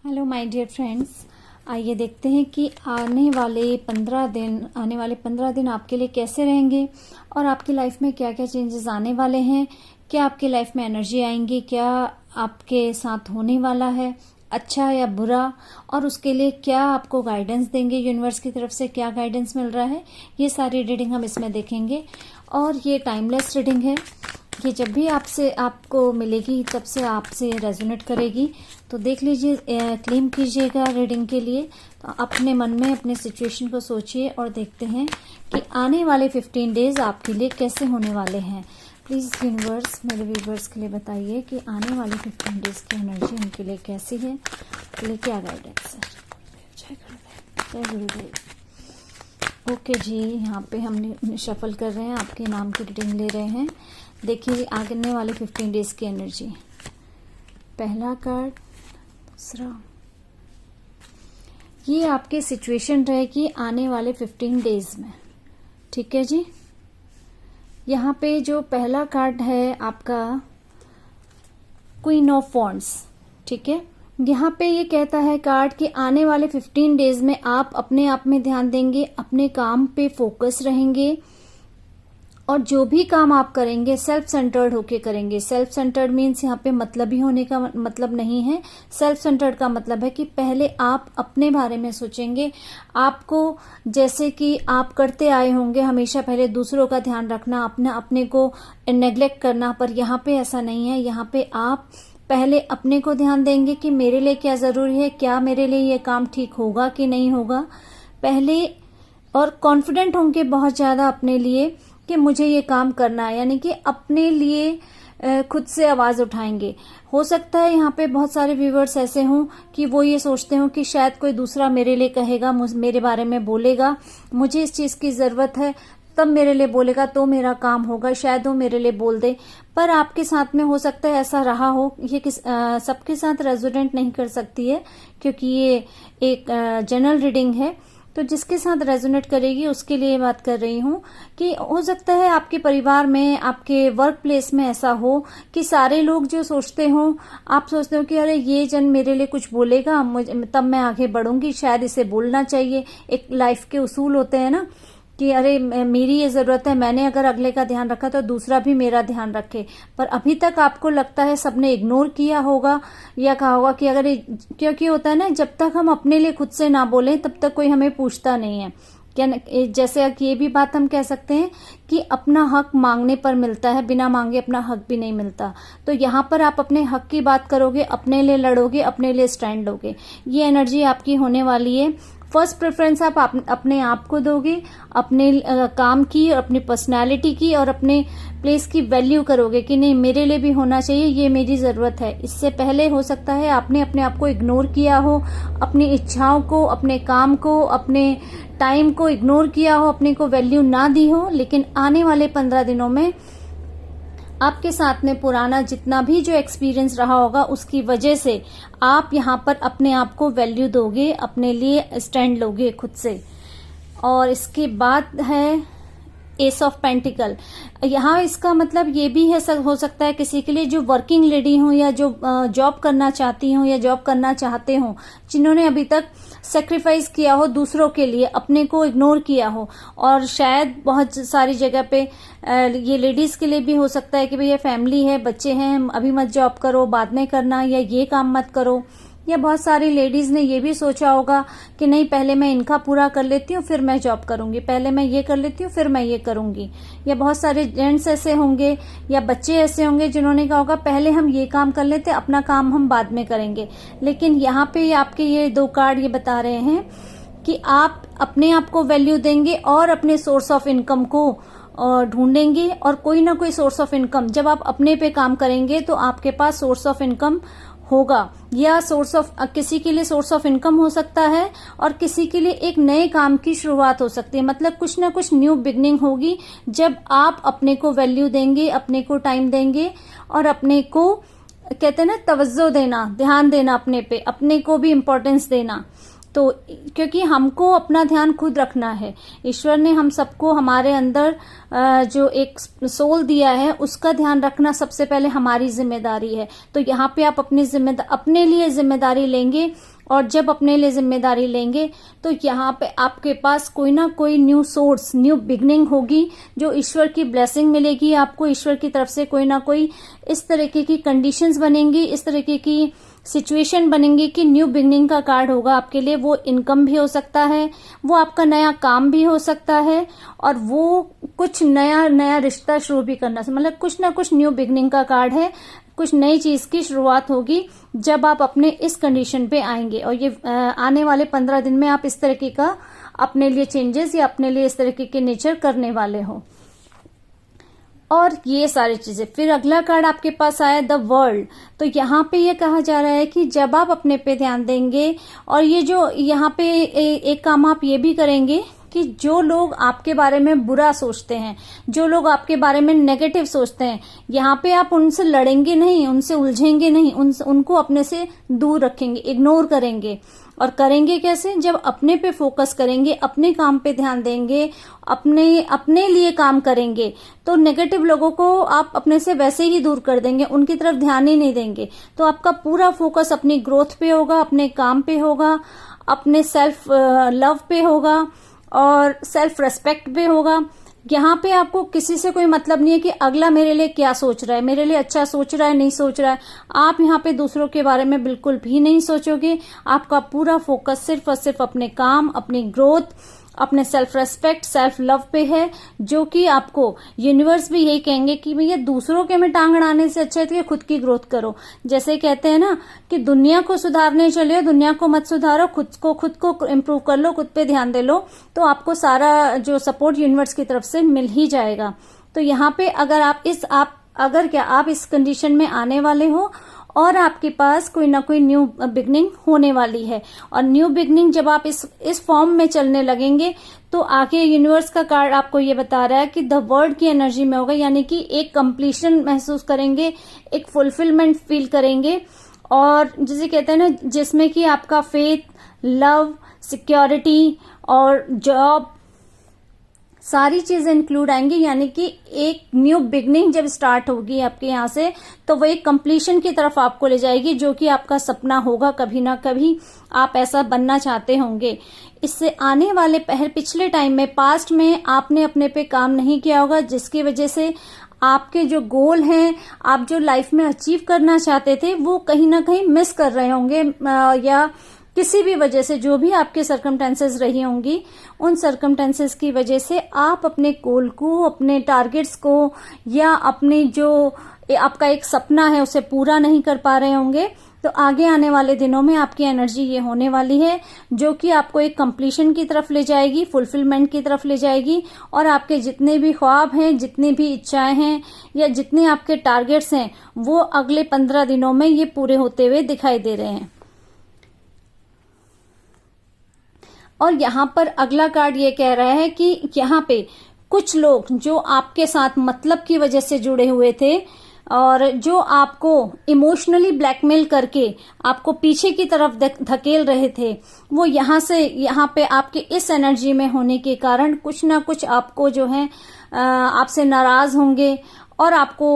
Hello my dear friends, आइए देखते हैं कि आने वाले 15 दिन आपके लिए कैसे रहेंगे और आपकी लाइफ में क्या क्या चेंजेस आने वाले हैं। क्या आपकी लाइफ में एनर्जी आएंगी, क्या आपके साथ होने वाला है, अच्छा या बुरा, और उसके लिए क्या आपको गाइडेंस देंगे, यूनिवर्स की तरफ से क्या गाइडेंस मिल रहा है। ये सारी रीडिंग हम इसमें देखेंगे और ये टाइमलेस रीडिंग है। ये जब भी आपको मिलेगी तब से आपसे रेजोनेट करेगी। तो देख लीजिए, क्लेम कीजिएगा रीडिंग के लिए। तो अपने मन में अपने सिचुएशन को सोचिए और देखते हैं कि आने वाले 15 डेज आपके लिए कैसे होने वाले हैं। प्लीज यूनिवर्स मेरे व्यूवर्स के लिए बताइए कि आने वाले 15 डेज की एनर्जी उनके लिए कैसी है, उनके लिए क्या गाइडेंस है। जय गुरुदेव। ओके जी, यहाँ पे हमने शफल कर रहे हैं, आपके नाम की रीडिंग ले रहे हैं। देखिए आने वाले 15 डेज की एनर्जी। पहला कार्ड, दूसरा। ये आपकी सिचुएशन रहेगी आने वाले 15 डेज में, ठीक है जी। यहाँ पे जो पहला कार्ड है आपका क्वीन ऑफ वॉन्ड्स, ठीक है। यहाँ पे ये कहता है कार्ड कि आने वाले 15 डेज में आप अपने आप में ध्यान देंगे, अपने काम पे फोकस रहेंगे और जो भी काम आप करेंगे सेल्फ सेंटर्ड होके करेंगे। सेल्फ सेंटर्ड मीन्स यहाँ पे मतलबी होने का मतलब नहीं है। सेल्फ सेंटर्ड का मतलब है कि पहले आप अपने बारे में सोचेंगे। आपको जैसे कि आप करते आए होंगे हमेशा पहले दूसरों का ध्यान रखना, अपने को नेग्लेक्ट करना, पर यहाँ पे ऐसा नहीं है। यहाँ पे आप पहले अपने को ध्यान देंगे कि मेरे लिए क्या जरूरी है, क्या मेरे लिए ये काम ठीक होगा कि नहीं होगा पहले, और कॉन्फिडेंट होंगे बहुत ज्यादा अपने लिए कि मुझे ये काम करना है, यानी कि अपने लिए खुद से आवाज उठाएंगे। हो सकता है यहाँ पे बहुत सारे व्यूवर्स ऐसे हों कि वो ये सोचते हो कि शायद कोई दूसरा मेरे लिए कहेगा, मेरे बारे में बोलेगा, मुझे इस चीज की जरूरत है, तब मेरे लिए बोलेगा तो मेरा काम होगा, शायद वो मेरे लिए बोल दे। पर आपके साथ में हो सकता है ऐसा रहा हो। ये सबके साथ रेजोनेट नहीं कर सकती है क्योंकि ये एक जनरल रीडिंग है। तो जिसके साथ रेजोनेट करेगी उसके लिए बात कर रही हूँ कि हो सकता है आपके परिवार में, आपके वर्क प्लेस में ऐसा हो कि सारे लोग जो सोचते हो, आप सोचते हो कि अरे ये जन मेरे लिए कुछ बोलेगा तब मैं आगे बढ़ूंगी, शायद इसे बोलना चाहिए। एक लाइफ के उसूल होते हैं ना कि अरे मेरी ये जरूरत है, मैंने अगर अगले का ध्यान रखा तो दूसरा भी मेरा ध्यान रखे। पर अभी तक आपको लगता है सबने इग्नोर किया होगा या कहा होगा कि अगर क्योंकि होता है ना, जब तक हम अपने लिए खुद से ना बोलें तब तक कोई हमें पूछता नहीं है। क्या जैसे ये भी बात हम कह सकते हैं कि अपना हक मांगने पर मिलता है, बिना मांगे अपना हक भी नहीं मिलता। तो यहाँ पर आप अपने हक की बात करोगे, अपने लिए लड़ोगे, अपने लिए स्टैंड लोगे। ये एनर्जी आपकी होने वाली है। फर्स्ट प्रेफरेंस आप अपने आप को दोगे, अपने काम की, अपनी पर्सनालिटी की और अपने प्लेस की वैल्यू करोगे कि नहीं मेरे लिए भी होना चाहिए, ये मेरी जरूरत है। इससे पहले हो सकता है आपने अपने आप को इग्नोर किया हो, अपनी इच्छाओं को, अपने काम को, अपने टाइम को इग्नोर किया हो, अपने को वैल्यू ना दी हो। लेकिन आने वाले 15 दिनों में आपके साथ में पुराना जितना भी जो एक्सपीरियंस रहा होगा उसकी वजह से आप यहाँ पर अपने आप को वैल्यू दोगे, अपने लिए स्टैंड लोगे खुद से। और इसके बाद है एस ऑफ पेंटिकल। यहाँ इसका मतलब ये भी है, हो सकता है किसी के लिए जो वर्किंग लेडी हो या जो जॉब करना चाहती हो या जॉब करना चाहते हो, जिन्होंने अभी तक सेक्रीफाइस किया हो दूसरों के लिए, अपने को इग्नोर किया हो। और शायद बहुत सारी जगह पे ये लेडीज के लिए भी हो सकता है कि भैया फैमिली है, बच्चे हैं, अभी मत जॉब करो, बाद में करना, या ये काम मत करो। या बहुत सारी लेडीज ने ये भी सोचा होगा कि नहीं पहले मैं इनका पूरा कर लेती हूँ फिर मैं जॉब करूंगी, पहले मैं ये कर लेती हूँ फिर मैं ये करूंगी। या बहुत सारे जेंट्स ऐसे होंगे या बच्चे ऐसे होंगे जिन्होंने कहा होगा पहले हम ये काम कर लेते, अपना काम हम बाद में करेंगे। लेकिन यहाँ पे आपके ये 2 कार्ड ये बता रहे हैं कि आप अपने आप को वैल्यू देंगे और अपने सोर्स ऑफ इनकम को ढूंढेंगे। और कोई ना कोई सोर्स ऑफ इनकम, जब आप अपने पे काम करेंगे तो आपके पास सोर्स ऑफ इनकम होगा। या किसी के लिए सोर्स ऑफ इनकम हो सकता है और किसी के लिए एक नए काम की शुरुआत हो सकती है। मतलब कुछ ना कुछ न्यू बिगनिंग होगी जब आप अपने को वैल्यू देंगे, अपने को टाइम देंगे और अपने को कहते हैं ना तवज्जो देना, ध्यान देना अपने पे, अपने को भी इम्पोर्टेंस देना। तो क्योंकि हमको अपना ध्यान खुद रखना है, ईश्वर ने हम सबको हमारे अंदर जो एक सोल दिया है उसका ध्यान रखना सबसे पहले हमारी जिम्मेदारी है। तो यहाँ पे आप अपने लिए जिम्मेदारी लेंगे, और जब अपने लिए जिम्मेदारी लेंगे तो यहाँ पे आपके पास कोई ना कोई न्यू सोर्स, न्यू बिगनिंग होगी, जो ईश्वर की ब्लेसिंग मिलेगी आपको, ईश्वर की तरफ से कोई ना कोई इस तरीके की कंडीशंस बनेंगी, इस तरीके की सिचुएशन बनेंगी कि न्यू बिगनिंग का कार्ड होगा आपके लिए। वो इनकम भी हो सकता है, वो आपका नया काम भी हो सकता है, और वो कुछ नया रिश्ता शुरू भी करना, मतलब कुछ ना कुछ न्यू बिगनिंग का कार्ड है, कुछ नई चीज की शुरुआत होगी जब आप अपने इस कंडीशन पे आएंगे। और ये आने वाले 15 दिन में आप इस तरीके का अपने लिए चेंजेस या अपने लिए इस तरीके के नेचर करने वाले हो। और ये सारी चीजें, फिर अगला कार्ड आपके पास आया द वर्ल्ड। तो यहाँ पे ये कहा जा रहा है कि जब आप अपने पे ध्यान देंगे, और ये जो यहाँ पे एक काम आप ये भी करेंगे कि जो लोग आपके बारे में बुरा सोचते हैं, जो लोग आपके बारे में नेगेटिव सोचते हैं, यहाँ पे आप उनसे लड़ेंगे नहीं, उनसे उलझेंगे नहीं, उनको अपने से दूर रखेंगे, इग्नोर करेंगे। और करेंगे कैसे? जब अपने पे फोकस करेंगे, अपने काम पे ध्यान देंगे, अपने लिए काम करेंगे, तो नेगेटिव लोगों को आप अपने से वैसे ही दूर कर देंगे, उनकी तरफ ध्यान ही नहीं देंगे। तो आपका पूरा फोकस अपनी ग्रोथ पे होगा, अपने काम पे होगा, अपने सेल्फ लव पे होगा, और सेल्फ रेस्पेक्ट पे होगा। यहाँ पे आपको किसी से कोई मतलब नहीं है कि अगला मेरे लिए क्या सोच रहा है, मेरे लिए अच्छा सोच रहा है, नहीं सोच रहा है। आप यहाँ पे दूसरों के बारे में बिल्कुल भी नहीं सोचोगे। आपका पूरा फोकस सिर्फ और सिर्फ अपने काम, अपनी ग्रोथ, अपने सेल्फ रेस्पेक्ट, सेल्फ लव पे है, जो कि आपको यूनिवर्स भी यही कहेंगे कि भैया दूसरों के में टांग अड़ाने से अच्छा है कि खुद की ग्रोथ करो। जैसे कहते हैं ना कि दुनिया को सुधारने चले, दुनिया को मत सुधारो, खुद को इम्प्रूव कर लो, खुद पे ध्यान दे लो, तो आपको सारा जो सपोर्ट यूनिवर्स की तरफ से मिल ही जाएगा। तो यहाँ पे अगर आप इस कंडीशन में आने वाले हो, और आपके पास कोई ना कोई न्यू बिगनिंग होने वाली है, और न्यू बिगनिंग जब आप इस फॉर्म में चलने लगेंगे, तो आगे यूनिवर्स का कार्ड आपको ये बता रहा है कि द वर्ड की एनर्जी में होगा, यानी कि एक कंप्लीशन महसूस करेंगे, एक फुलफिलमेंट फील करेंगे, और जिसे कहते हैं ना, जिसमें कि आपका फेथ, लव, सिक्योरिटी और जॉब, सारी चीजें इंक्लूड आएंगी। यानी कि एक न्यू बिगनिंग जब स्टार्ट होगी आपके यहाँ से, तो वो एक कंप्लीशन की तरफ आपको ले जाएगी, जो कि आपका सपना होगा, कभी ना कभी आप ऐसा बनना चाहते होंगे। इससे आने वाले पिछले टाइम में, पास्ट में आपने अपने पे काम नहीं किया होगा, जिसकी वजह से आपके जो गोल हैं, आप जो लाइफ में अचीव करना चाहते थे, वो कहीं ना कहीं मिस कर रहे होंगे, या किसी भी वजह से, जो भी आपके सर्कमटेंसेस रही होंगी, उन सर्कमटेंसेस की वजह से आप अपने गोल को, अपने टारगेट्स को, या अपने जो आपका एक सपना है उसे पूरा नहीं कर पा रहे होंगे। तो आगे आने वाले दिनों में आपकी एनर्जी ये होने वाली है, जो कि आपको एक कंप्लीशन की तरफ ले जाएगी, फुलफिलमेंट की तरफ ले जाएगी, और आपके जितने भी ख्वाब हैं, जितनी भी इच्छाएं हैं, या जितने आपके टारगेट्स हैं, वो अगले 15 दिनों में ये पूरे होते हुए दिखाई दे रहे हैं। और यहाँ पर अगला कार्ड ये कह रहा है कि यहाँ पे कुछ लोग जो आपके साथ मतलब की वजह से जुड़े हुए थे, और जो आपको इमोशनली ब्लैकमेल करके आपको पीछे की तरफ धकेल रहे थे, वो यहाँ पे आपके इस एनर्जी में होने के कारण कुछ ना कुछ आपको जो है आपसे नाराज होंगे, और आपको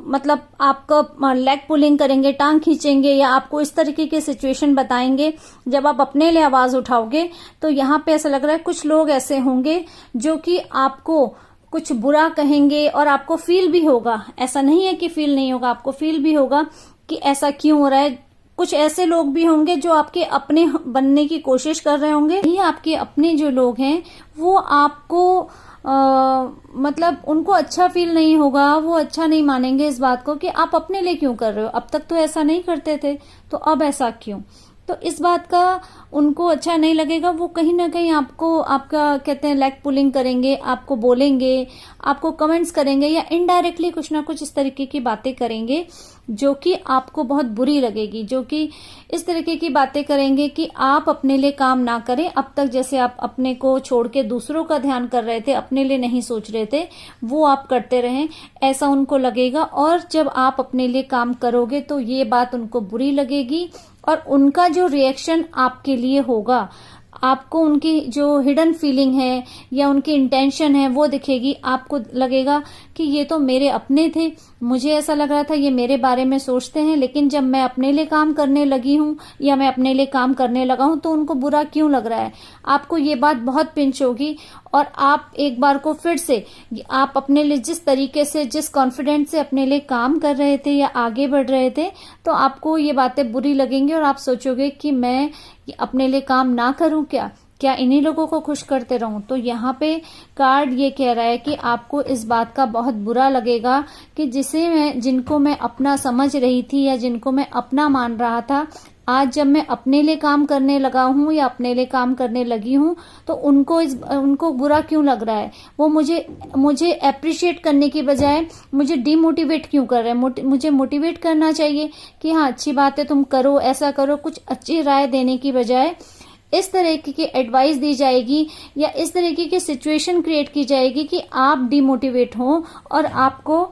मतलब आपका लेग पुलिंग करेंगे, टांग खींचेंगे, या आपको इस तरीके की सिचुएशन बताएंगे। जब आप अपने लिए आवाज उठाओगे, तो यहाँ पे ऐसा लग रहा है कुछ लोग ऐसे होंगे जो कि आपको कुछ बुरा कहेंगे, और आपको फील भी होगा, ऐसा नहीं है कि फील नहीं होगा, आपको फील भी होगा कि ऐसा क्यों हो रहा है। कुछ ऐसे लोग भी होंगे जो आपके अपने बनने की कोशिश कर रहे होंगे। ये आपके अपने जो लोग हैं, वो आपको मतलब उनको अच्छा फील नहीं होगा, वो अच्छा नहीं मानेंगे इस बात को कि आप अपने लिए क्यों कर रहे हो, अब तक तो ऐसा नहीं करते थे, तो अब ऐसा क्यों। तो इस बात का उनको अच्छा नहीं लगेगा, वो कहीं ना कहीं आपको, आपका कहते हैं लेग पुलिंग करेंगे, आपको बोलेंगे, आपको कमेंट्स करेंगे, या इनडायरेक्टली कुछ ना कुछ इस तरीके की बातें करेंगे जो कि आपको बहुत बुरी लगेगी, जो कि इस तरीके की बातें करेंगे कि आप अपने लिए काम ना करें। अब तक जैसे आप अपने को छोड़ के दूसरों का ध्यान कर रहे थे, अपने लिए नहीं सोच रहे थे, वो आप करते रहें, ऐसा उनको लगेगा। और जब आप अपने लिए काम करोगे तो ये बात उनको बुरी लगेगी, और उनका जो रिएक्शन आपके लिए होगा, आपको उनकी जो हिडन फीलिंग है या उनकी इंटेंशन है वो दिखेगी। आपको लगेगा कि ये तो मेरे अपने थे, मुझे ऐसा लग रहा था ये मेरे बारे में सोचते हैं, लेकिन जब मैं अपने लिए काम करने लगी हूं या मैं अपने लिए काम करने लगा हूं तो उनको बुरा क्यों लग रहा है। आपको ये बात बहुत पिंच होगी और आप एक बार को फिर से आप अपने लिए जिस तरीके से, जिस कॉन्फिडेंस से अपने लिए काम कर रहे थे या आगे बढ़ रहे थे, तो आपको ये बातें बुरी लगेंगी और आप सोचोगे कि मैं अपने लिए काम ना करूं, क्या इन्हीं लोगों को खुश करते रहूं। तो यहाँ पे कार्ड ये कह रहा है कि आपको इस बात का बहुत बुरा लगेगा कि जिनको मैं अपना समझ रही थी या जिनको मैं अपना मान रहा था, आज जब मैं अपने लिए काम करने लगा हूं या अपने लिए काम करने लगी हूं तो उनको बुरा क्यों लग रहा है। वो मुझे अप्रिशिएट करने की बजाय मुझे डिमोटिवेट क्यों कर रहे हैं। मुझे मोटिवेट करना चाहिए कि हाँ अच्छी बात है, तुम करो, ऐसा करो, कुछ अच्छी राय देने की बजाय इस तरीके की एडवाइस दी जाएगी या इस तरीके की सिचुएशन क्रिएट की जाएगी कि आप डिमोटिवेट हो और आपको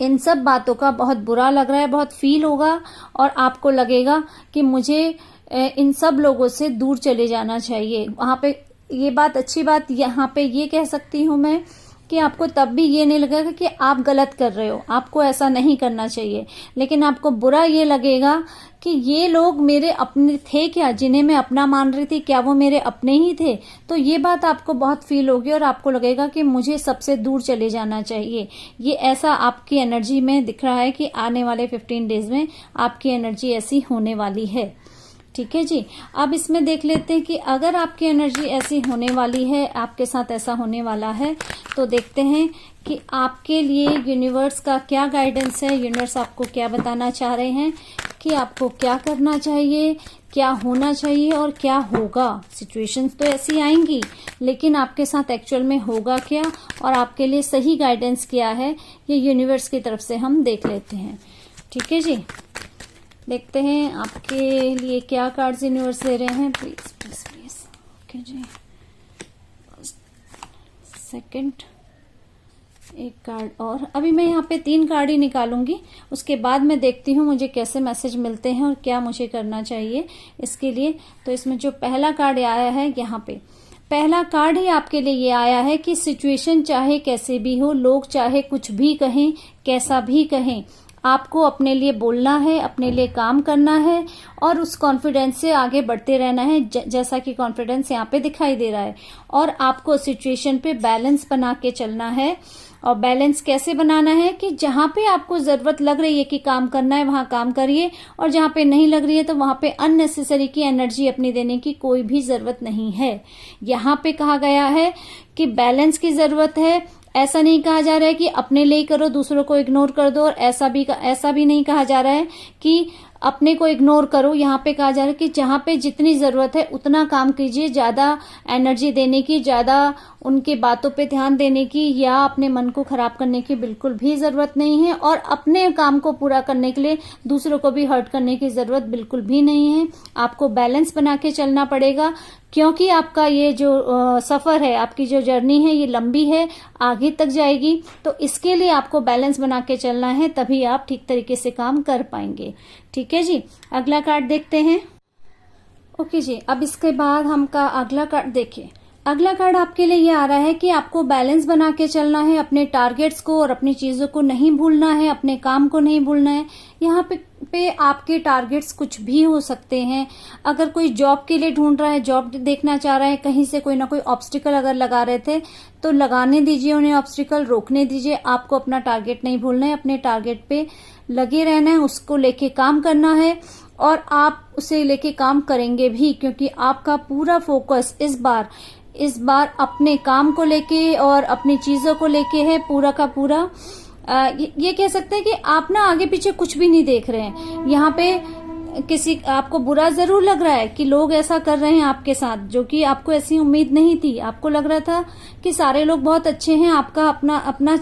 इन सब बातों का बहुत बुरा लग रहा है, बहुत फील होगा और आपको लगेगा कि मुझे इन सब लोगों से दूर चले जाना चाहिए। वहां पे ये बात, अच्छी बात यहाँ पे ये कह सकती हूं मैं कि आपको तब भी ये नहीं लगेगा कि आप गलत कर रहे हो, आपको ऐसा नहीं करना चाहिए, लेकिन आपको बुरा ये लगेगा कि ये लोग मेरे अपने थे क्या, जिन्हें मैं अपना मान रही थी, क्या वो मेरे अपने ही थे। तो ये बात आपको बहुत फील होगी और आपको लगेगा कि मुझे सबसे दूर चले जाना चाहिए। ये ऐसा आपकी एनर्जी में दिख रहा है कि आने वाले 15 डेज में आपकी एनर्जी ऐसी होने वाली है। ठीक है जी। अब इसमें देख लेते हैं कि अगर आपकी एनर्जी ऐसी होने वाली है, आपके साथ ऐसा होने वाला है, तो देखते हैं कि आपके लिए यूनिवर्स का क्या गाइडेंस है। यूनिवर्स आपको क्या बताना चाह रहे हैं कि आपको क्या करना चाहिए, क्या होना चाहिए और क्या होगा। सिचुएशंस तो ऐसी आएंगी, लेकिन आपके साथ एक्चुअल में होगा क्या और आपके लिए सही गाइडेंस क्या है, ये यूनिवर्स की तरफ से हम देख लेते हैं। ठीक है जी, देखते हैं आपके लिए क्या कार्ड्स यूनिवर्स दे रहे हैं। Please please please. ओके जी, सेकंड एक कार्ड और अभी मैं यहाँ पे 3 कार्ड ही निकालूंगी, उसके बाद मैं देखती हूँ मुझे कैसे मैसेज मिलते हैं और क्या मुझे करना चाहिए इसके लिए। तो इसमें जो पहला कार्ड आया है, यहाँ पे पहला कार्ड ही आपके लिए ये आया है कि सिचुएशन चाहे कैसे भी हो, लोग चाहे कुछ भी कहें, कैसा भी कहें, आपको अपने लिए बोलना है, अपने लिए काम करना है और उस कॉन्फिडेंस से आगे बढ़ते रहना है, जैसा कि कॉन्फिडेंस यहाँ पे दिखाई दे रहा है। और आपको सिचुएशन पे बैलेंस बना के चलना है। और बैलेंस कैसे बनाना है कि जहां पे आपको जरूरत लग रही है कि काम करना है वहां काम करिए, और जहां पे नहीं लग रही है तो वहां पे अननेसेसरी की एनर्जी अपनी देने की कोई भी जरूरत नहीं है। यहाँ पे कहा गया है कि बैलेंस की जरूरत है। ऐसा नहीं कहा जा रहा है कि अपने लिए करो, दूसरों को इग्नोर कर दो, और ऐसा भी नहीं कहा जा रहा है कि अपने को इग्नोर करो। यहाँ पे कहा जा रहा है कि जहाँ पे जितनी जरूरत है उतना काम कीजिए, ज्यादा एनर्जी देने की, ज्यादा उनके बातों पे ध्यान देने की या अपने मन को खराब करने की बिल्कुल भी जरूरत नहीं है। और अपने काम को पूरा करने के लिए दूसरों को भी हर्ट करने की जरूरत बिल्कुल भी नहीं है। आपको बैलेंस बना के चलना पड़ेगा, क्योंकि आपका ये जो सफर है, आपकी जो जर्नी है, ये लंबी है, आगे तक जाएगी। तो इसके लिए आपको बैलेंस बना के चलना है, तभी आप ठीक तरीके से काम कर पाएंगे। ठीक है जी, अगला कार्ड देखते हैं। ओके जी, अब इसके बाद हमका अगला कार्ड देखिए। अगला कार्ड आपके लिए ये आ रहा है कि आपको बैलेंस बना के चलना है, अपने टारगेट्स को और अपनी चीजों को नहीं भूलना है, अपने काम को नहीं भूलना है। यहाँ पे आपके टारगेट्स कुछ भी हो सकते हैं। अगर कोई जॉब के लिए ढूंढ रहा है, जॉब देखना चाह रहा है, कहीं से कोई ना कोई ऑब्स्टिकल अगर लगा रहे थे तो लगाने दीजिए उन्हें, ऑब्स्टिकल रोकने दीजिए। आपको अपना टारगेट नहीं भूलना है, अपने टारगेट पे लगे रहना है, उसको लेके काम करना है और आप उसे लेके काम करेंगे भी, क्योंकि आपका पूरा फोकस इस बार अपने काम को लेके और अपनी चीजों को लेके है, पूरा का पूरा। ये कह सकते हैं कि आप ना आगे पीछे कुछ भी नहीं देख रहे हैं। यहाँ पे आपको बुरा जरूर लग रहा है कि लोग ऐसा कर रहे हैं आपके साथ, जो कि आपको ऐसी उम्मीद नहीं थी। आपको लग रहा था कि सारे लोग बहुत अच्छे हैं, आपका अपना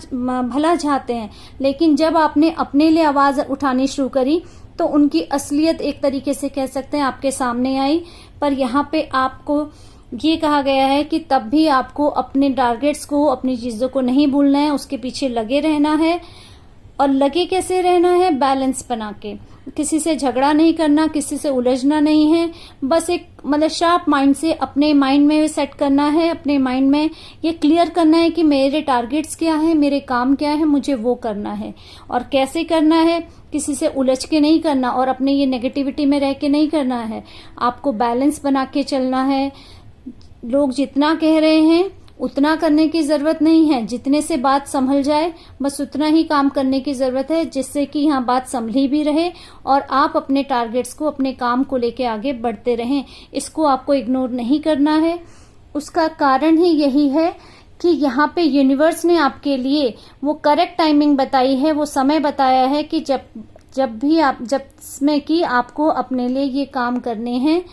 भला चाहते हैं, लेकिन जब आपने अपने लिए आवाज उठानी शुरू करी तो उनकी असलियत एक तरीके से कह सकते हैं आपके सामने आई। पर यहाँ पे आपको ये कहा गया है कि तब भी आपको अपने टारगेट्स को, अपनी चीजों को नहीं भूलना है, उसके पीछे लगे रहना है। और लगे कैसे रहना है? बैलेंस बना के। किसी से झगड़ा नहीं करना, किसी से उलझना नहीं है। बस एक मतलब शार्प माइंड से अपने माइंड में सेट करना है, अपने माइंड में ये क्लियर करना है कि मेरे टारगेट्स क्या है, मेरे काम क्या है, मुझे वो करना है। और कैसे करना है, किसी से उलझ के नहीं करना और अपने ये नेगेटिविटी में रह के नहीं करना है। आपको बैलेंस बना के चलना है। लोग जितना कह रहे हैं उतना करने की जरूरत नहीं है, जितने से बात संभल जाए बस उतना ही काम करने की जरूरत है, जिससे कि यहाँ बात संभली भी रहे और आप अपने टारगेट्स को, अपने काम को लेके आगे बढ़ते रहें। इसको आपको इग्नोर नहीं करना है। उसका कारण ही यही है कि यहाँ पे यूनिवर्स ने आपके लिए वो करेक्ट टाइमिंग बताई है, वो समय बताया है कि जिसमें कि आपको अपने लिए ये काम करने हैं।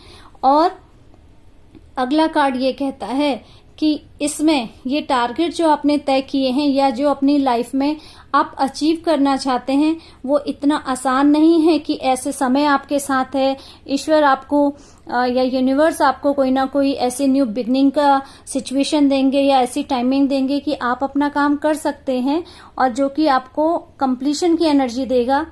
और अगला कार्ड ये कहता है कि इसमें ये टारगेट जो आपने तय किए हैं या जो अपनी लाइफ में आप अचीव करना चाहते हैं वो इतना आसान नहीं है कि ऐसे समय आपके साथ है, ईश्वर आपको या यूनिवर्स आपको कोई ना कोई ऐसे न्यू बिगनिंग का सिचुएशन देंगे या ऐसी टाइमिंग देंगे कि आप अपना काम कर सकते हैं और जो कि आपको कंप्लीशन की एनर्जी देगा।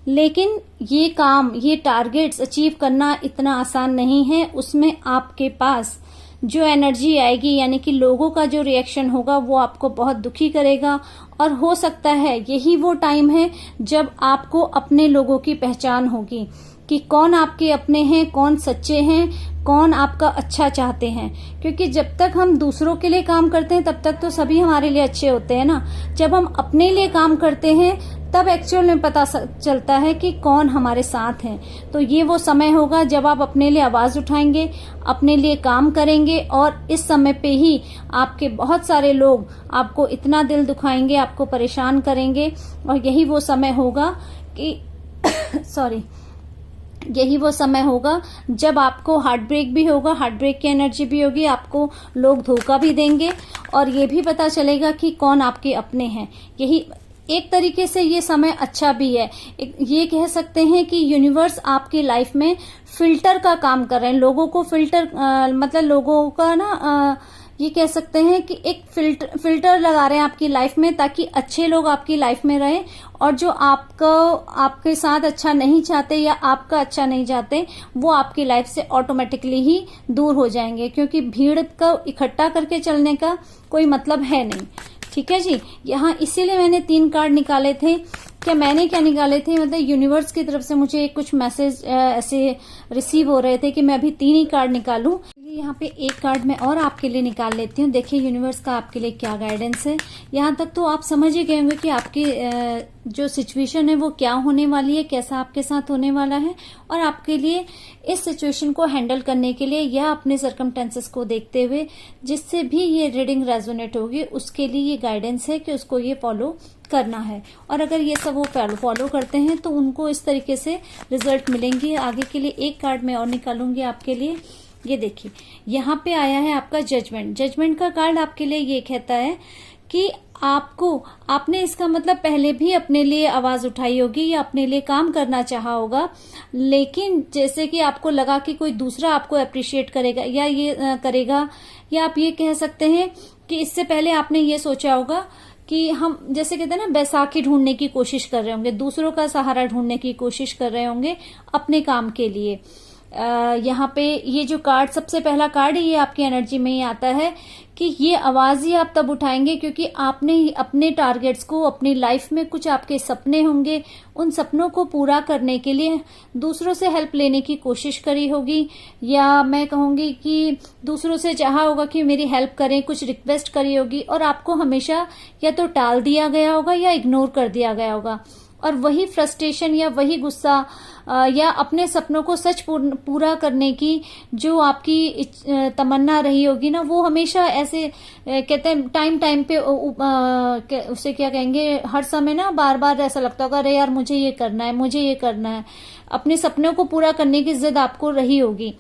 लेकिन ये काम, ये टारगेट्स अचीव करना इतना आसान नहीं है। उसमें आपके पास जो एनर्जी आएगी यानी कि लोगों का जो रिएक्शन होगा वो आपको बहुत दुखी करेगा। और हो सकता है यही वो टाइम है जब आपको अपने लोगों की पहचान होगी कि कौन आपके अपने हैं, कौन सच्चे हैं, कौन आपका अच्छा चाहते हैं। क्योंकि जब तक हम दूसरों के लिए काम करते हैं तब तक तो सभी हमारे लिए अच्छे होते हैं ना। जब हम अपने लिए काम करते हैं तब एक्चुअल में पता चलता है कि कौन हमारे साथ हैं। तो ये वो समय होगा जब आप अपने लिए आवाज उठाएंगे, अपने लिए काम करेंगे और इस समय पे ही आपके बहुत सारे लोग आपको इतना दिल दुखाएंगे, आपको परेशान करेंगे। और यही वो समय होगा कि यही वो समय होगा जब आपको हार्ट ब्रेक भी होगा, हार्ट ब्रेक की एनर्जी भी होगी, आपको लोग धोखा भी देंगे और ये भी पता चलेगा कि कौन आपके अपने हैं। यही एक तरीके से ये समय अच्छा भी है। ये कह सकते हैं कि यूनिवर्स आपकी लाइफ में फिल्टर का काम कर रहे हैं, लोगों को फिल्टर मतलब लोगों का ना ये कह सकते हैं कि एक फिल्टर लगा रहे हैं आपकी लाइफ में ताकि अच्छे लोग आपकी लाइफ में रहें और जो आपके साथ अच्छा नहीं चाहते या आपका अच्छा नहीं चाहते वो आपकी लाइफ से ऑटोमेटिकली ही दूर हो जाएंगे। क्योंकि भीड़ को इकट्ठा करके चलने का कोई मतलब है नहीं। ठीक है जी। यहाँ इसीलिए मैंने 3 कार्ड निकाले थे। मैंने क्या निकाले थे, मतलब यूनिवर्स की तरफ से मुझे कुछ मैसेज ऐसे रिसीव हो रहे थे कि मैं अभी 3 ही कार्ड निकालूं। यहाँ पे एक कार्ड मैं और आपके लिए निकाल लेती हूँ। देखिए यूनिवर्स का आपके लिए क्या गाइडेंस है। यहाँ तक तो आप समझ ही गए होंगे कि आपकी जो सिचुएशन है वो क्या होने वाली है, कैसा आपके साथ होने वाला है। और आपके लिए इस सिचुएशन को हैंडल करने के लिए या अपने सर्कमस्टेंसेस को देखते हुए जिससे भी ये रीडिंग रेजोनेट होगी उसके लिए ये गाइडेंस है कि उसको ये फॉलो करना है। और अगर ये सब वो फॉलो करते हैं तो उनको इस तरीके से रिजल्ट मिलेंगे। आगे के लिए एक कार्ड मैं और निकालूंगी आपके लिए। ये देखिए यहाँ पे आया है आपका जजमेंट। जजमेंट का कार्ड आपके लिए ये कहता है कि आपने इसका मतलब पहले भी अपने लिए आवाज उठाई होगी या अपने लिए काम करना चाहा होगा, लेकिन जैसे कि आपको लगा कि कोई दूसरा आपको अप्रिशिएट करेगा या ये करेगा, या आप ये कह सकते हैं कि इससे पहले आपने ये सोचा होगा कि हम जैसे कहते हैं ना बैसाखी ढूंढने की कोशिश कर रहे होंगे, दूसरों का सहारा ढूंढने की कोशिश कर रहे होंगे अपने काम के लिए। यहाँ पे ये जो कार्ड, सबसे पहला कार्ड है, ये आपकी एनर्जी में ही आता है कि ये आवाज ही आप तब उठाएंगे क्योंकि आपने ही अपने टारगेट्स को, अपनी लाइफ में कुछ आपके सपने होंगे, उन सपनों को पूरा करने के लिए दूसरों से हेल्प लेने की कोशिश करी होगी, या मैं कहूंगी कि दूसरों से चाहा होगा कि मेरी हेल्प करें, कुछ रिक्वेस्ट करी होगी और आपको हमेशा या तो टाल दिया गया होगा या इग्नोर कर दिया गया होगा। और वही फ्रस्ट्रेशन या वही गुस्सा या अपने सपनों को सच पूरा करने की जो आपकी तमन्ना रही होगी ना, वो हमेशा ऐसे कहते हैं टाइम पे उसे क्या कहेंगे, हर समय ना बार बार ऐसा लगता होगा अरे यार मुझे ये करना है, मुझे ये करना है। अपने सपनों को पूरा करने की जिद आपको रही होगी।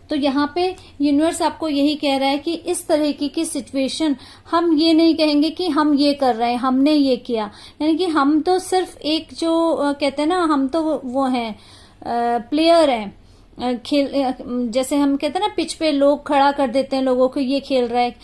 तो यहाँ पे यूनिवर्स आपको यही कह रहा है कि इस तरह की सिचुएशन, हम ये नहीं कहेंगे कि हम ये कर रहे हैं, हमने ये किया, यानी कि हम तो सिर्फ एक जो कहते हैं ना, हम तो वो हैं प्लेयर हैं, जैसे हम कहते हैं ना, पिच पे लोग खड़ा कर देते हैं लोगों को, ये खेल रहा है,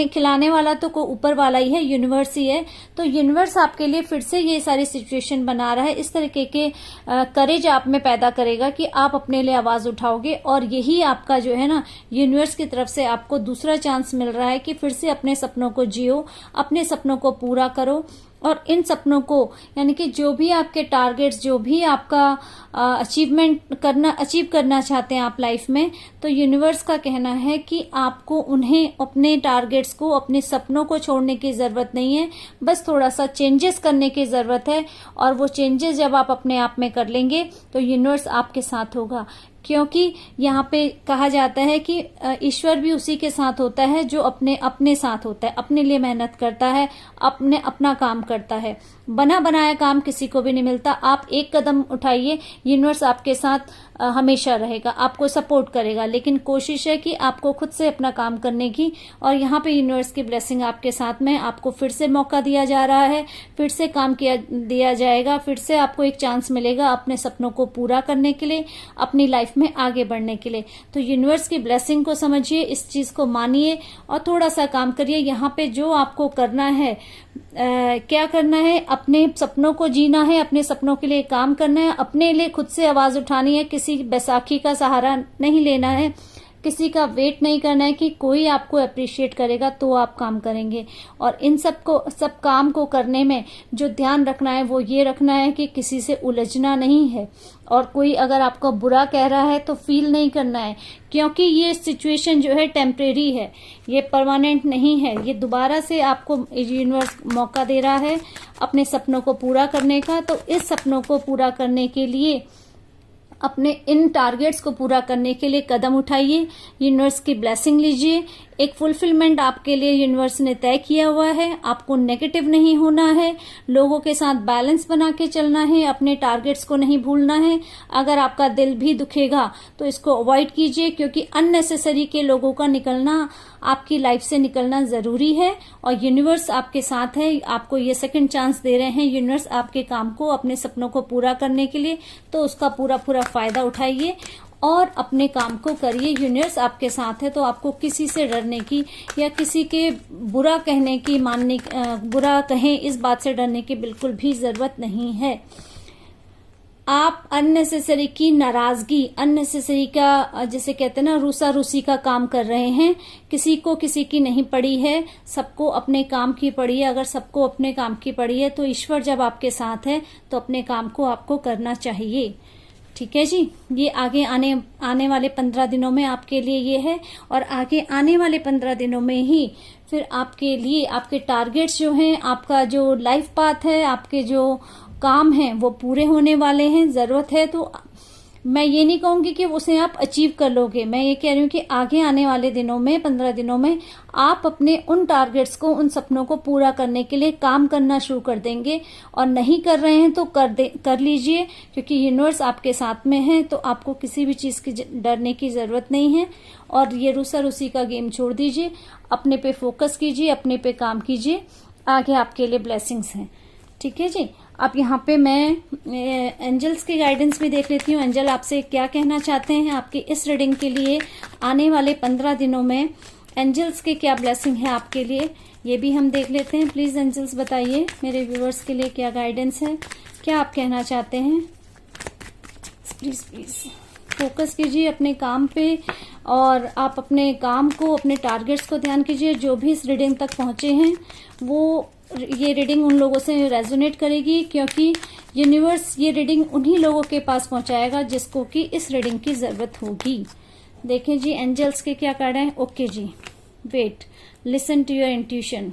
खिलाने वाला तो को ऊपर वाला ही है, यूनिवर्स ही है। तो यूनिवर्स आपके लिए फिर से ये सारी सिचुएशन बना रहा है, इस तरीके के करेज आप में पैदा करेगा कि आप अपने लिए आवाज उठाओगे। और यही आपका जो है ना, यूनिवर्स की तरफ से आपको दूसरा चांस मिल रहा है कि फिर से अपने सपनों को जियो, अपने सपनों को पूरा करो। और इन सपनों को, यानी कि जो भी आपके टारगेट्स, जो भी आपका अचीव करना चाहते हैं आप लाइफ में, तो यूनिवर्स का कहना है कि आपको उन्हें, अपने टारगेट्स को, अपने सपनों को छोड़ने की जरूरत नहीं है, बस थोड़ा सा चेंजेस करने की जरूरत है। और वो चेंजेस जब आप अपने आप में कर लेंगे तो यूनिवर्स आपके साथ होगा। क्योंकि यहाँ पे कहा जाता है कि ईश्वर भी उसी के साथ होता है जो अपने साथ होता है, अपने लिए मेहनत करता है, अपना काम करता है। बना बनाया काम किसी को भी नहीं मिलता। आप एक कदम उठाइए, यूनिवर्स आपके साथ हमेशा रहेगा, आपको सपोर्ट करेगा। लेकिन कोशिश है कि आपको खुद से अपना काम करने की। और यहाँ पे यूनिवर्स की ब्लेसिंग आपके साथ में, आपको फिर से मौका दिया जा रहा है, फिर से काम दिया जाएगा, फिर से आपको एक चांस मिलेगा अपने सपनों को पूरा करने के लिए, अपनी लाइफ में आगे बढ़ने के लिए। तो यूनिवर्स की ब्लेसिंग को समझिए, इस चीज को मानिए और थोड़ा सा काम करिए। यहाँ पे जो आपको करना है, क्या करना है, अपने सपनों को जीना है, अपने सपनों के लिए काम करना है, अपने लिए खुद से आवाज उठानी है, किसी बैसाखी का सहारा नहीं लेना है, किसी का वेट नहीं करना है कि कोई आपको अप्रिशिएट करेगा तो आप काम करेंगे। और इन सब काम को करने में जो ध्यान रखना है वो ये रखना है कि किसी से उलझना नहीं है। और कोई अगर आपको बुरा कह रहा है तो फील नहीं करना है, क्योंकि ये सिचुएशन जो है टेम्परेरी है, ये परमानेंट नहीं है। ये दोबारा से आपको यूनिवर्स मौका दे रहा है अपने सपनों को पूरा करने का। तो इस सपनों को पूरा करने के लिए, अपने इन टारगेट्स को पूरा करने के लिए कदम उठाइए, यूनिवर्स की ब्लेसिंग लीजिए। एक फुलफिलमेंट आपके लिए यूनिवर्स ने तय किया हुआ है। आपको नेगेटिव नहीं होना है, लोगों के साथ बैलेंस बना के चलना है, अपने टारगेट्स को नहीं भूलना है। अगर आपका दिल भी दुखेगा तो इसको अवॉइड कीजिए, क्योंकि अननेसेसरी के लोगों का निकलना, आपकी लाइफ से निकलना जरूरी है। और यूनिवर्स आपके साथ है, आपको ये सेकंड चांस दे रहे हैं यूनिवर्स आपके काम को, अपने सपनों को पूरा करने के लिए। तो उसका पूरा फायदा उठाइए और अपने काम को करिए। यूनिवर्स आपके साथ है, तो आपको किसी से डरने की या किसी के बुरा कहने की, बुरा कहें इस बात से डरने की बिल्कुल भी जरूरत नहीं है। आप अननेसेसरी की नाराजगी, अननेसेसरी का, जैसे कहते हैं ना, रूसा रूसी का काम कर रहे हैं। किसी को किसी की नहीं पड़ी है, सबको अपने काम की पड़ी है। अगर सबको अपने काम की पड़ी है तो ईश्वर जब आपके साथ है तो अपने काम को आपको करना चाहिए। ठीक है जी, ये आगे आने वाले 15 दिनों में आपके लिए ये है। और आगे आने वाले 15 दिनों में ही फिर आपके लिए आपके टारगेट्स जो हैं, आपका जो लाइफ पाथ है, आपके जो काम हैं वो पूरे होने वाले हैं। जरूरत है तो मैं ये नहीं कहूंगी कि उसे आप अचीव कर लोगे, मैं ये कह रही हूँ कि आगे आने वाले दिनों में, 15 दिनों में आप अपने उन टारगेट्स को, उन सपनों को पूरा करने के लिए काम करना शुरू कर देंगे। और नहीं कर रहे हैं तो कर लीजिए, क्योंकि यूनिवर्स आपके साथ में है। तो आपको किसी भी चीज की डरने की जरूरत नहीं है। और ये रूसा रूसी का गेम छोड़ दीजिए, अपने पे फोकस कीजिए, अपने पे काम कीजिए। आगे आपके लिए ब्लेसिंग्स हैं। ठीक है जी। अब यहाँ पे मैं एंजल्स की गाइडेंस भी देख लेती हूँ। एंजल आपसे क्या कहना चाहते हैं आपकी इस रीडिंग के लिए, आने वाले 15 दिनों में एंजल्स के क्या ब्लेसिंग है आपके लिए, ये भी हम देख लेते हैं। प्लीज एंजल्स बताइए मेरे व्यूअर्स के लिए क्या गाइडेंस है, क्या आप कहना चाहते हैं। प्लीज प्लीज फोकस कीजिए अपने काम पे, और आप अपने काम को, अपने टारगेट्स को ध्यान कीजिए। जो भी इस रीडिंग तक पहुंचे हैं वो, ये रीडिंग उन लोगों से रेजोनेट करेगी, क्योंकि यूनिवर्स ये रीडिंग उन्हीं लोगों के पास पहुंचाएगा जिसको कि इस रीडिंग की जरूरत होगी। देखें जी एंजल्स के क्या कार्ड है। ओके जी, wait, listen to your intuition,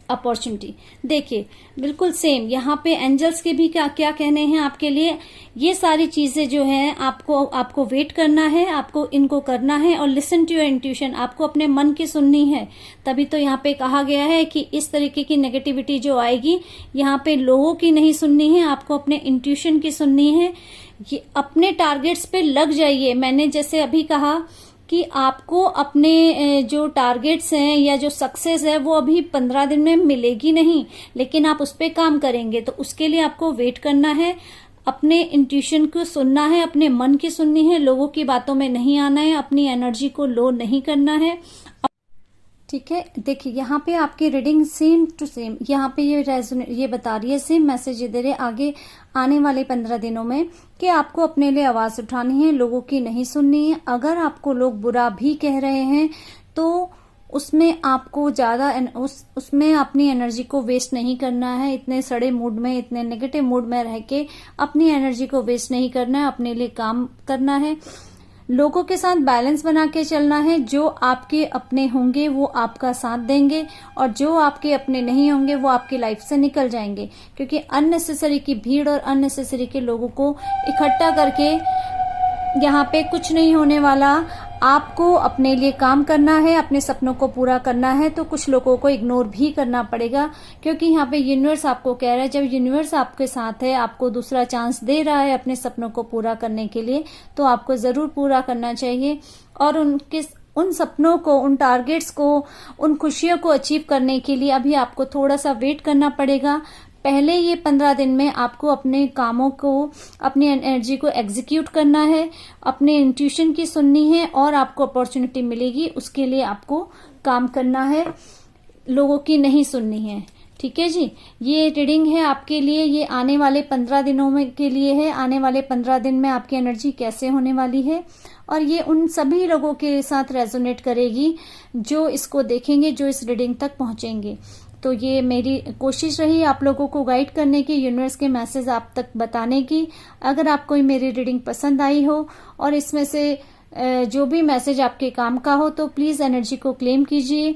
opportunity. देखिए बिल्कुल सेम यहाँ पे एंजल्स के भी क्या क्या कहने हैं आपके लिए। ये सारी चीजें जो है आपको वेट करना है, आपको इनको करना है। और लिसन टू योर इंट्यूशन, आपको अपने मन की सुननी है। तभी तो यहाँ पे कहा गया है कि इस तरीके की नेगेटिविटी जो आएगी, यहाँ पे लोगों की नहीं सुननी है, आपको अपने इंट्यूशन की सुननी है। ये अपने टारगेट्स पे लग जाइए। मैंने जैसे अभी कहा कि आपको अपने जो टारगेट्स हैं या जो सक्सेस है वो अभी 15 दिन में मिलेगी नहीं, लेकिन आप उस पर काम करेंगे। तो उसके लिए आपको वेट करना है, अपने इंट्यूशन को सुनना है, अपने मन की सुननी है, लोगों की बातों में नहीं आना है, अपनी एनर्जी को लो नहीं करना है। ठीक है, देखिए यहाँ पे आपकी रीडिंग सेम टू सेम यहाँ पे ये बता रही है, सेम मैसेज दे रहे आगे आने वाले 15 दिनों में कि आपको अपने लिए आवाज उठानी है, लोगों की नहीं सुननी है। अगर आपको लोग बुरा भी कह रहे हैं तो उसमें आपको ज्यादा उसमें अपनी एनर्जी को वेस्ट नहीं करना है। इतने सड़े मूड में, इतने नेगेटिव मूड में रह के अपनी एनर्जी को वेस्ट नहीं करना है, अपने लिए काम करना है। लोगों के साथ बैलेंस बना के चलना है। जो आपके अपने होंगे वो आपका साथ देंगे और जो आपके अपने नहीं होंगे वो आपकी लाइफ से निकल जाएंगे, क्योंकि अननेसेसरी की भीड़ और अननेसेसरी के लोगों को इकट्ठा करके यहाँ पे कुछ नहीं होने वाला। आपको अपने लिए काम करना है, अपने सपनों को पूरा करना है, तो कुछ लोगों को इग्नोर भी करना पड़ेगा, क्योंकि यहाँ पे यूनिवर्स आपको कह रहा है, जब यूनिवर्स आपके साथ है, आपको दूसरा चांस दे रहा है अपने सपनों को पूरा करने के लिए, तो आपको जरूर पूरा करना चाहिए। और उन सपनों को, उन टारगेट्स को, उन खुशियों को अचीव करने के लिए अभी आपको थोड़ा सा वेट करना पड़ेगा। पहले ये 15 दिन में आपको अपने कामों को, अपनी एनर्जी को एग्जीक्यूट करना है, अपने इंट्यूशन की सुननी है और आपको अपॉर्चुनिटी मिलेगी, उसके लिए आपको काम करना है, लोगों की नहीं सुननी है। ठीक है जी, ये रीडिंग है आपके लिए, ये आने वाले 15 दिनों में के लिए है। आने वाले 15 दिन में आपकी एनर्जी कैसे होने वाली है, और ये उन सभी लोगों के साथ रेजोनेट करेगी जो इसको देखेंगे, जो इस रीडिंग तक पहुंचेंगे। तो ये मेरी कोशिश रही आप लोगों को गाइड करने की, यूनिवर्स के मैसेज आप तक बताने की। अगर आपको मेरी रीडिंग पसंद आई हो और इसमें से जो भी मैसेज आपके काम का हो, तो प्लीज एनर्जी को क्लेम कीजिए,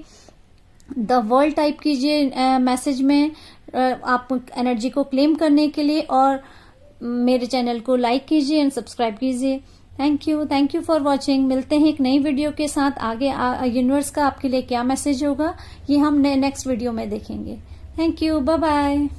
द वर्ल्ड टाइप कीजिए मैसेज में आप एनर्जी को क्लेम करने के लिए, और मेरे चैनल को लाइक कीजिए एंड सब्सक्राइब कीजिए। Thank you for watching. मिलते हैं एक नई वीडियो के साथ। आगे यूनिवर्स का आपके लिए क्या मैसेज होगा ये हम नेक्स्ट वीडियो में देखेंगे। Thank you, bye bye.